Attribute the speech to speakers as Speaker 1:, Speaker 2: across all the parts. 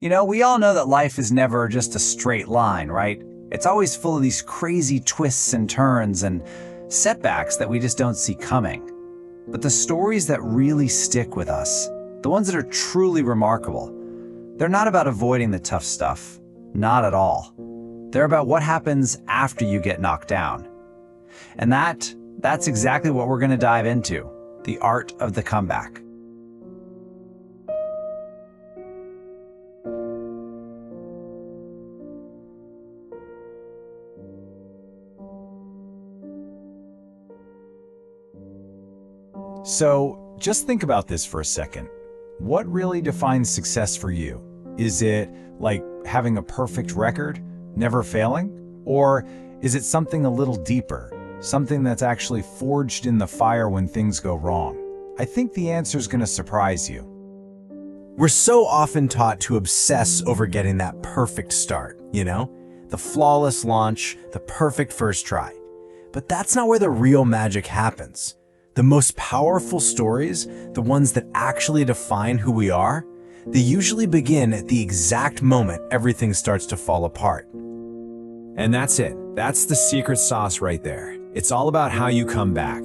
Speaker 1: We all know that life is never just a straight line, right? It's always full of these crazy twists and turns and setbacks that we just don't see coming. But the stories that really stick with us, the ones that are truly remarkable, they're not about avoiding the tough stuff. Not at all. They're about what happens after you get knocked down. And that's exactly what we're going to dive into, the art of the comeback.
Speaker 2: So just think about this for a second. What really defines success for you? Is it like having a perfect record, never failing? Or is it something a little deeper, something that's actually forged in the fire when things go wrong? I think the answer is going to surprise you.
Speaker 3: We're so often taught to obsess over getting that perfect start, the flawless launch, the perfect first try. But that's not where the real magic happens. The most powerful stories, the ones that actually define who we are, they usually begin at the exact moment everything starts to fall apart.
Speaker 4: And that's it. That's the secret sauce right there. It's all about how you come back.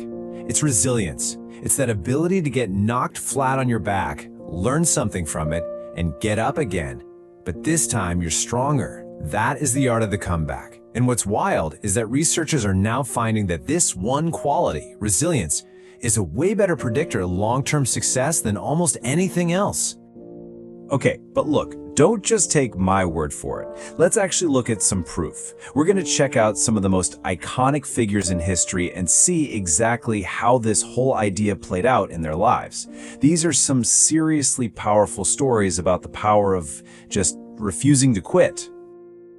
Speaker 4: It's resilience. It's that ability to get knocked flat on your back, learn something from it, and get up again. But this time you're stronger. That is the art of the comeback. And what's wild is that researchers are now finding that this one quality, resilience, is a way better predictor of long-term success than almost anything else.
Speaker 2: Okay, but look, don't just take my word for it. Let's actually look at some proof. We're going to check out some of the most iconic figures in history and see exactly how this whole idea played out in their lives. These are some seriously powerful stories about the power of just refusing to quit.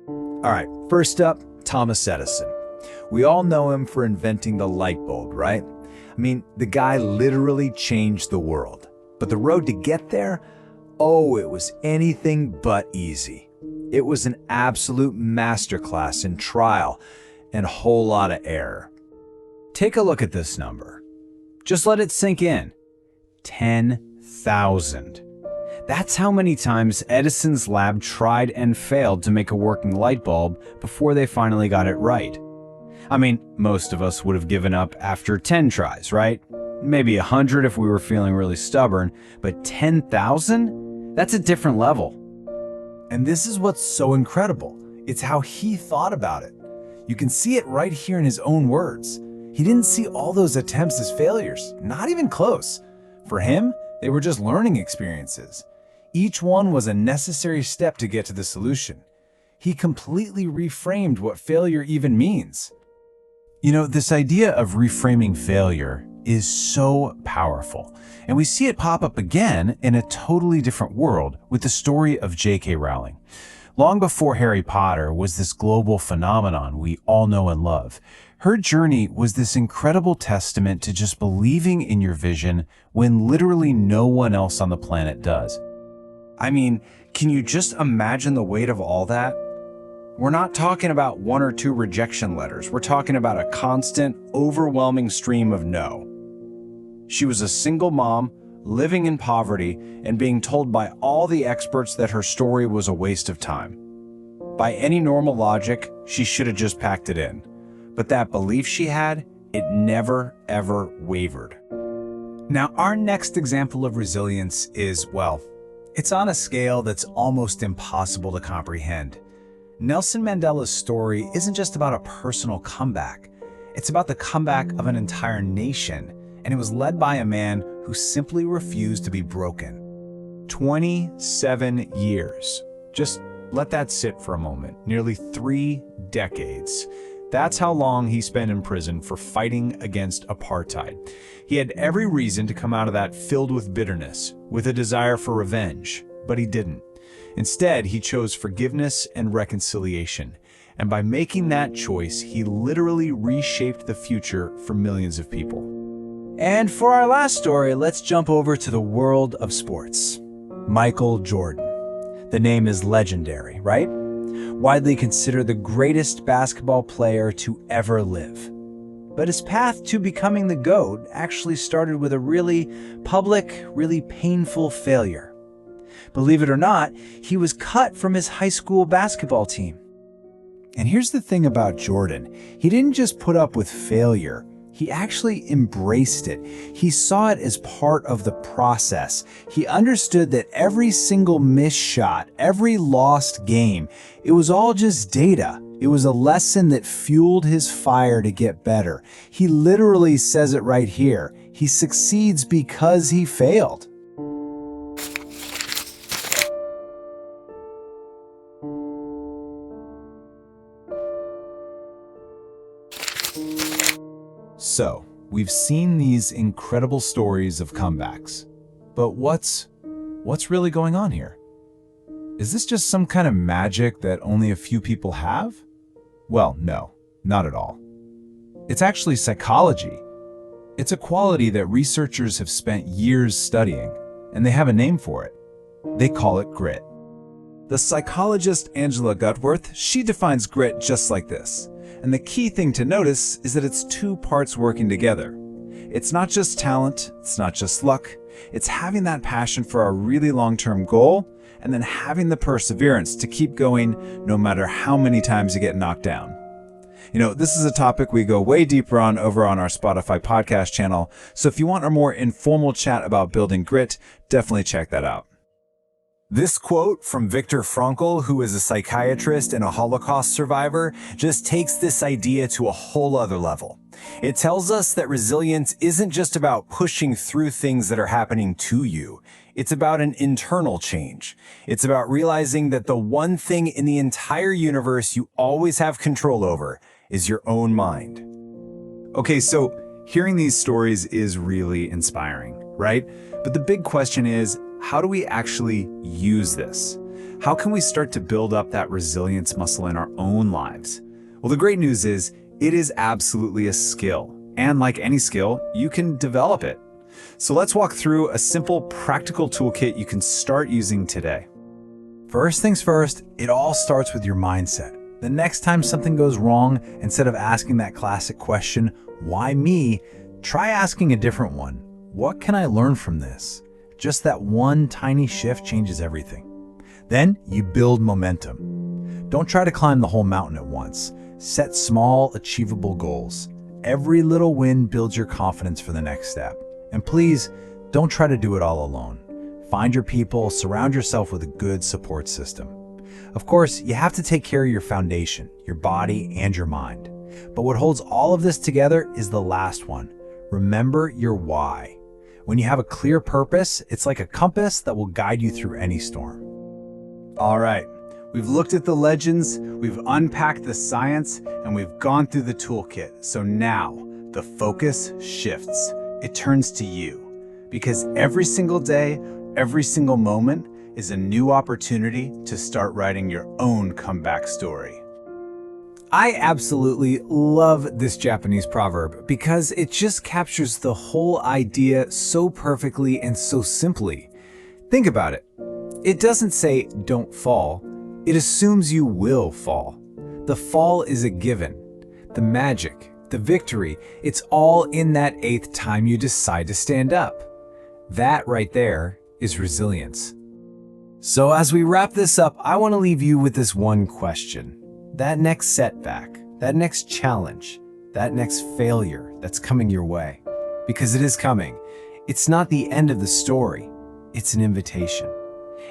Speaker 2: All right, first up, Thomas Edison. We all know him for inventing the light bulb, right? I mean, the guy literally changed the world. But the road to get there, oh, it was anything but easy. It was an absolute masterclass in trial and a whole lot of error. Take a look at this number. Just let it sink in. 10,000. That's how many times Edison's lab tried and failed to make a working light bulb before they finally got it right. I mean, most of us would have given up after 10 tries, right? Maybe 100 if we were feeling really stubborn, but 10,000? That's a different level.
Speaker 3: And this is what's so incredible. It's how he thought about it. You can see it right here in his own words. He didn't see all those attempts as failures, not even close. For him, they were just learning experiences. Each one was a necessary step to get to the solution. He completely reframed what failure even means. This idea of reframing failure is so powerful, and we see it pop up again in a totally different world with the story of J.K. Rowling. Long before Harry Potter was this global phenomenon we all know and love, her journey was this incredible testament to just believing in your vision when literally no one else on the planet does. I mean, can you just imagine the weight of all that? We're not talking about 1 or 2 rejection letters. We're talking about a constant, overwhelming stream of no. She was a single mom, living in poverty, and being told by all the experts that her story was a waste of time. By any normal logic, she should have just packed it in. But that belief she had, it never, ever wavered. Now, our next example of resilience is, well, it's on a scale that's almost impossible to comprehend. Nelson Mandela's story isn't just about a personal comeback. It's about the comeback of an entire nation, and it was led by a man who simply refused to be broken. 27 years. Just let that sit for a moment. Nearly 3 decades. That's how long he spent in prison for fighting against apartheid. He had every reason to come out of that filled with bitterness, with a desire for revenge, but he didn't. Instead, he chose forgiveness and reconciliation. And by making that choice, he literally reshaped the future for millions of people. And for our last story, let's jump over to the world of sports. Michael Jordan. The name is legendary, right? Widely considered the greatest basketball player to ever live. But his path to becoming the GOAT actually started with a really public, really painful failure. Believe it or not, he was cut from his high school basketball team. And here's the thing about Jordan. He didn't just put up with failure. He actually embraced it. He saw it as part of the process. He understood that every single missed shot, every lost game, it was all just data. It was a lesson that fueled his fire to get better. He literally says it right here. He succeeds because he failed.
Speaker 2: So, we've seen these incredible stories of comebacks. But what's really going on here? Is this just some kind of magic that only a few people have? Well, no, not at all. It's actually psychology. It's a quality that researchers have spent years studying, and they have a name for it. They call it grit. The psychologist Angela Duckworth, she defines grit just like this. And the key thing to notice is that it's two parts working together. It's not just talent, it's not just luck, it's having that passion for a really long-term goal and then having the perseverance to keep going no matter how many times you get knocked down. You know, this is a topic we go way deeper on over on our Spotify podcast channel, so if you want a more informal chat about building grit, definitely check that out.
Speaker 4: This quote from Viktor Frankl, who is a psychiatrist and a Holocaust survivor, just takes this idea to a whole other level. It tells us that resilience isn't just about pushing through things that are happening to you. It's about an internal change. It's about realizing that the one thing in the entire universe you always have control over is your own mind.
Speaker 2: Okay, so hearing these stories is really inspiring, right? But the big question is, how do we actually use this? How can we start to build up that resilience muscle in our own lives? Well, the great news is it is absolutely a skill. And like any skill, you can develop it. So let's walk through a simple, practical toolkit you can start using today.
Speaker 3: First things first, it all starts with your mindset. The next time something goes wrong, instead of asking that classic question, why me? Try asking a different one. What can I learn from this? Just that one tiny shift changes everything. Then you build momentum. Don't try to climb the whole mountain at once. Set small, achievable goals. Every little win builds your confidence for the next step. And please, don't try to do it all alone. Find your people, surround yourself with a good support system. Of course, you have to take care of your foundation, your body, and your mind. But what holds all of this together is the last one. Remember your why. When you have a clear purpose, it's like a compass that will guide you through any storm.
Speaker 1: All right, we've looked at the legends, we've unpacked the science, and we've gone through the toolkit. So now the focus shifts. It turns to you, because every single day, every single moment is a new opportunity to start writing your own comeback story.
Speaker 3: I absolutely love this Japanese proverb because it just captures the whole idea so perfectly and so simply. Think about it. It doesn't say don't fall. It assumes you will fall. The fall is a given. The magic, the victory, it's all in that 8th time you decide to stand up. That right there is resilience. So as we wrap this up, I want to leave you with this one question. That next setback, that next challenge, that next failure that's coming your way. Because it is coming. It's not the end of the story. It's an invitation.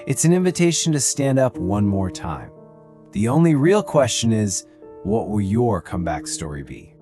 Speaker 3: It's an invitation to stand up one more time. The only real question is, what will your comeback story be?